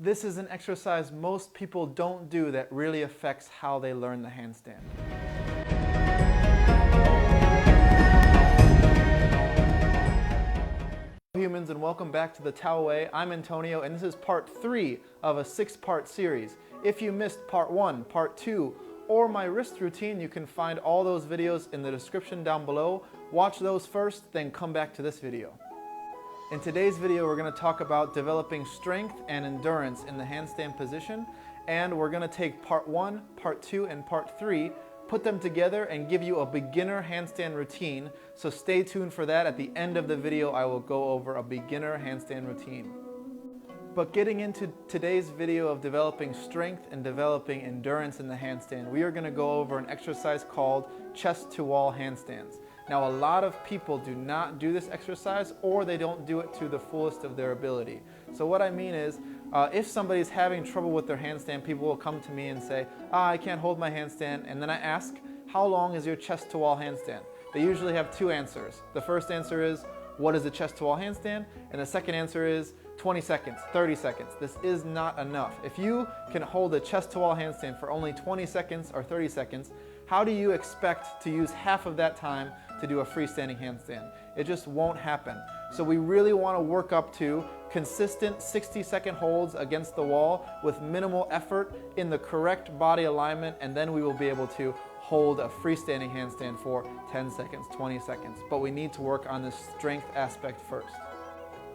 This is an exercise most people don't do that really affects how they learn the handstand. Hello humans, and welcome back to the Tao Way. I'm Antonio and this is part 3 of a 6-part series. If you missed part 1, part 2, or my wrist routine, you can find all those videos in the description down below. Watch those first, then come back to this video. In today's video, we're going to talk about developing strength and endurance in the handstand position, and we're going to take part 1, part 2, and part 3, put them together and give you a beginner handstand routine. So stay tuned for that. At the end of the video, I will go over a beginner handstand routine. But getting into today's video of developing strength and developing endurance in the handstand, we are going to go over an exercise called chest to wall handstands. Now, a lot of people do not do this exercise, or they don't do it to the fullest of their ability. So what I mean is, if somebody's having trouble with their handstand, people will come to me and say, I can't hold my handstand. And then I ask, how long is your chest to wall handstand? They usually have 2 answers. The first answer is, what is a chest to wall handstand? And the second answer is 20 seconds, 30 seconds. This is not enough. If you can hold a chest to wall handstand for only 20 seconds or 30 seconds, how do you expect to use half of that time to do a freestanding handstand? It just won't happen. So we really want to work up to consistent 60-second holds against the wall with minimal effort in the correct body alignment, and then we will be able to hold a freestanding handstand for 10 seconds, 20 seconds. But we need to work on the strength aspect first.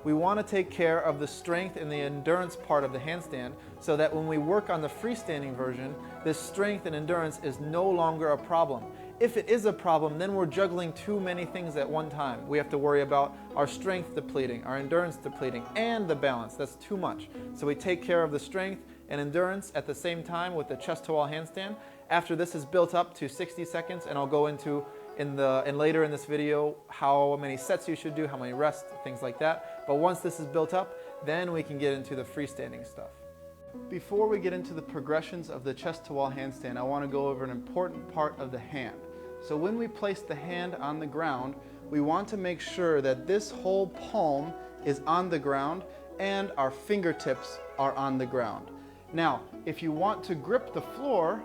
We want to take care of the strength and the endurance part of the handstand so that when we work on the freestanding version, this strength and endurance is no longer a problem. If it is a problem, then we're juggling too many things at one time. We have to worry about our strength depleting, our endurance depleting, and the balance. That's too much. So we take care of the strength and endurance at the same time with the chest to wall handstand. After this is built up to 60 seconds, and I'll go into later in this video how many sets you should do, how many rests, things like that. But once this is built up, then we can get into the freestanding stuff. Before we get into the progressions of the chest to wall handstand, I want to go over an important part of the hand. So when we place the hand on the ground, we want to make sure that this whole palm is on the ground and our fingertips are on the ground. Now, if you want to grip the floor,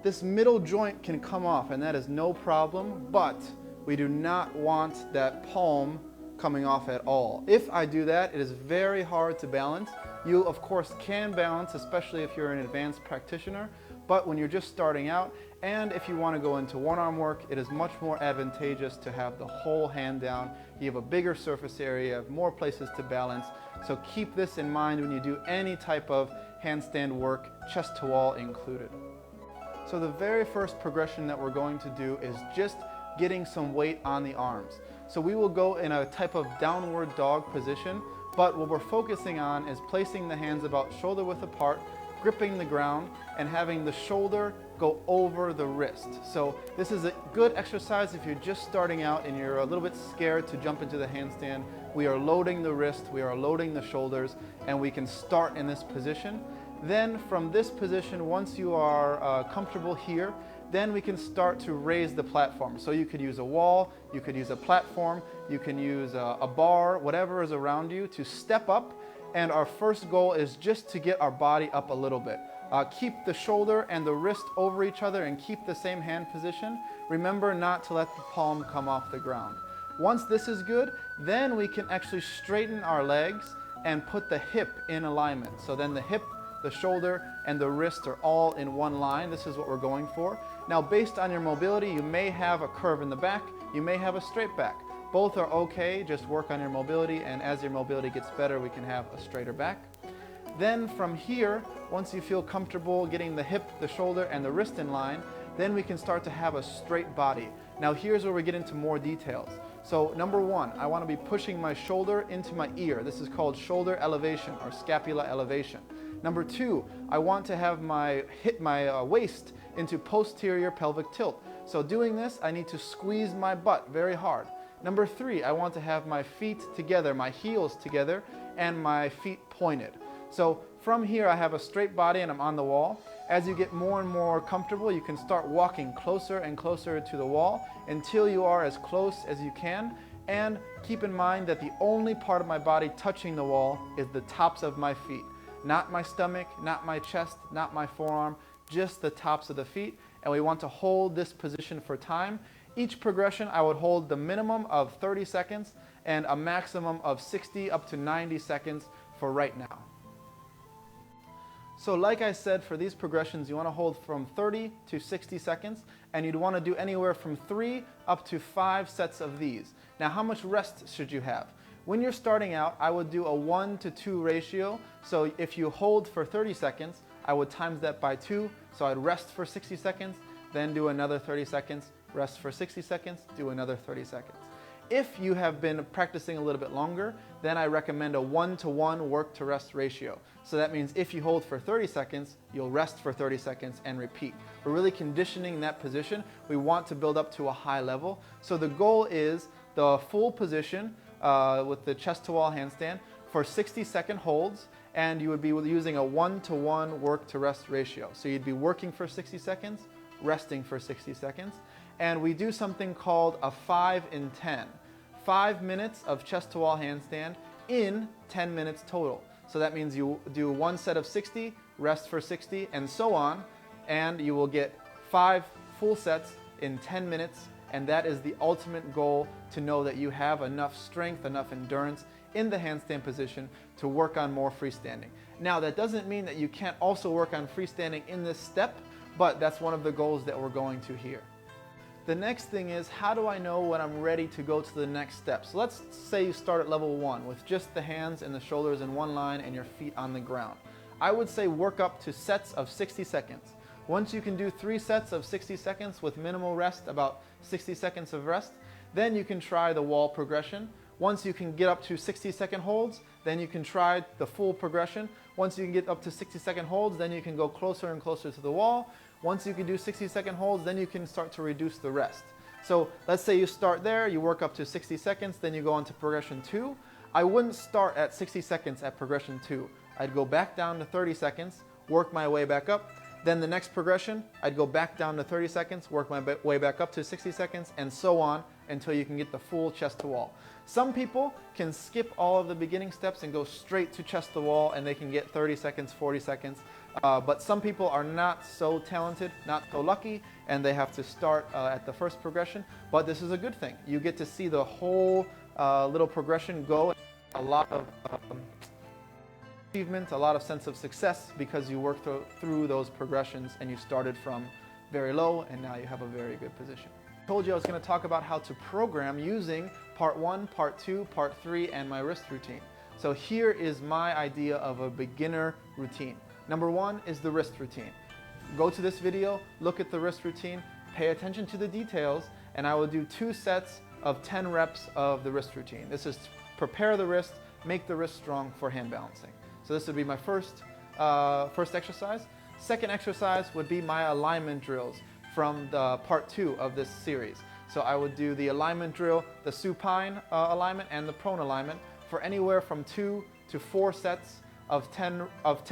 this middle joint can come off, and that is no problem, but we do not want that palm coming off at all. If I do that, it is very hard to balance. You, of course, can balance, especially if you're an advanced practitioner, but when you're just starting out, and if you want to go into one-arm work, it is much more advantageous to have the whole hand down. You have a bigger surface area, you have more places to balance, so keep this in mind when you do any type of handstand work, chest to wall included. So the very first progression that we're going to do is just getting some weight on the arms. So we will go in a type of downward dog position, but what we're focusing on is placing the hands about shoulder width apart, gripping the ground, and having the shoulder go over the wrist. So this is a good exercise if you're just starting out and you're a little bit scared to jump into the handstand. We are loading the wrist, we are loading the shoulders, and we can start in this position. Then from this position, once you are comfortable here, then we can start to raise the platform. So you could use a wall, you could use a platform, you can use a bar, whatever is around you to step up. And our first goal is just to get our body up a little bit. Keep the shoulder and the wrist over each other and keep the same hand position. Remember not to let the palm come off the ground. Once this is good, then we can actually straighten our legs and put the hip in alignment. So then the hip, the shoulder, and the wrist are all in one line. This is what we're going for. Now, based on your mobility, you may have a curve in the back, you may have a straight back. Both are okay, just work on your mobility, and as your mobility gets better, we can have a straighter back. Then from here, once you feel comfortable getting the hip, the shoulder, and the wrist in line, then we can start to have a straight body. Now here's where we get into more details. So number 1, I want to be pushing my shoulder into my ear. This is called shoulder elevation or scapula elevation. Number 2, I want to have my waist into posterior pelvic tilt. So doing this, I need to squeeze my butt very hard. Number 3, I want to have my feet together, my heels together, and my feet pointed. So from here, I have a straight body and I'm on the wall. As you get more and more comfortable, you can start walking closer and closer to the wall until you are as close as you can. And keep in mind that the only part of my body touching the wall is the tops of my feet. not my stomach, not my chest, not my forearm, just the tops of the feet. And we want to hold this position for time. Each progression, I would hold the minimum of 30 seconds and a maximum of 60 up to 90 seconds for right now. So like I said, for these progressions, you want to hold from 30 to 60 seconds, and you'd want to do anywhere from 3 up to 5 sets of these. Now, how much rest should you have? When you're starting out, I would do a 1-to-2 ratio. So if you hold for 30 seconds, I would times that by 2. So I'd rest for 60 seconds, then do another 30 seconds, rest for 60 seconds, do another 30 seconds. If you have been practicing a little bit longer, then I recommend a 1-to-1 work to rest ratio. So that means if you hold for 30 seconds, you'll rest for 30 seconds and repeat. We're really conditioning that position. We want to build up to a high level. So the goal is the full position with the chest to wall handstand for 60-second holds, and you would be using a 1-to-1 work to rest ratio. So you'd be working for 60 seconds, resting for 60 seconds. And we do something called a 5 in 10. 5 minutes of chest to wall handstand in 10 minutes total. So that means you do one set of 60, rest for 60, and so on, and you will get 5 full sets in 10 minutes, and that is the ultimate goal, to know that you have enough strength, enough endurance in the handstand position to work on more freestanding. Now, that doesn't mean that you can't also work on freestanding in this step, but that's one of the goals that we're going to here. The next thing is, how do I know when I'm ready to go to the next step? So let's say you start at level 1 with just the hands and the shoulders in one line and your feet on the ground. I would say work up to sets of 60 seconds. Once you can do 3 sets of 60 seconds with minimal rest, about 60 seconds of rest, then you can try the wall progression. Once you can get up to 60-second holds, then you can try the full progression. Once you can get up to 60-second holds, then you can go closer and closer to the wall. Once you can do 60-second holds, then you can start to reduce the rest. So let's say you start there, you work up to 60 seconds, then you go on to progression 2. I wouldn't start at 60 seconds at progression 2. I'd go back down to 30 seconds, work my way back up. Then the next progression, I'd go back down to 30 seconds, work my way back up to 60 seconds, and so on until you can get the full chest to wall. Some people can skip all of the beginning steps and go straight to chest to wall, and they can get 30 seconds, 40 seconds. But some people are not so talented, not so lucky, and they have to start at the first progression. But this is a good thing. You get to see the whole little progression go. A lot of achievement, a lot of sense of success, because you worked through those progressions and you started from very low and now you have a very good position. I told you I was going to talk about how to program using part 1, part 2, part 3, and my wrist routine. So here is my idea of a beginner routine. Number 1 is the wrist routine. Go to this video, look at the wrist routine, pay attention to the details, and I will do 2 sets of 10 reps of the wrist routine. This is to prepare the wrist, make the wrist strong for hand balancing. So this would be my first exercise. Second exercise would be my alignment drills from the part 2 of this series. So I would do the alignment drill, the supine alignment and the prone alignment for anywhere from 2 to 4 sets of 10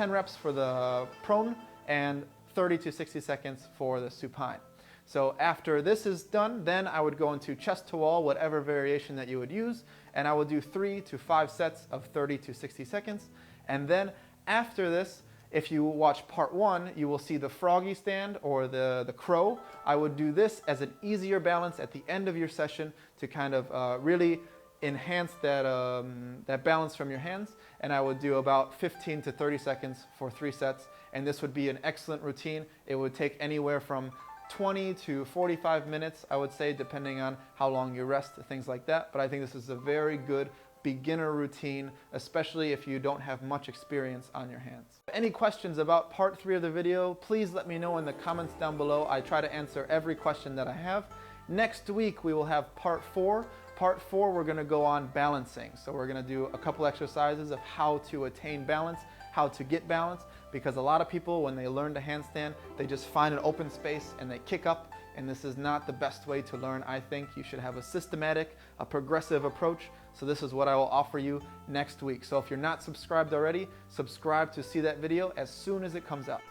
reps for the prone and 30 to 60 seconds for the supine. So after this is done, then I would go into chest to wall, whatever variation that you would use, and I would do 3 to 5 sets of 30 to 60 seconds. And then after this, if you watch part 1, you will see the froggy stand or the crow. I would do this as an easier balance at the end of your session to kind of really enhance that balance from your hands. And I would do about 15 to 30 seconds for 3 sets. And this would be an excellent routine. It would take anywhere from 20 to 45 minutes, I would say, depending on how long you rest, things like that. But I think this is a very good beginner routine, especially if you don't have much experience on your hands. Any questions about part 3 of the video, please let me know in the comments down below. I try to answer every question that I have. Next week we will have part 4. Part 4, we're going to go on balancing. So we're going to do a couple exercises of how to attain balance, how to get balance, because a lot of people, when they learn to handstand, they just find an open space and they kick up, and this is not the best way to learn. I think you should have a systematic, a progressive approach. So this is what I will offer you next week. So if you're not subscribed already, subscribe to see that video as soon as it comes out.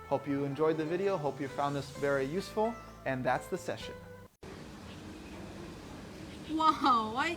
Hope you enjoyed the video, hope you found this very useful, and that's the session. Wow,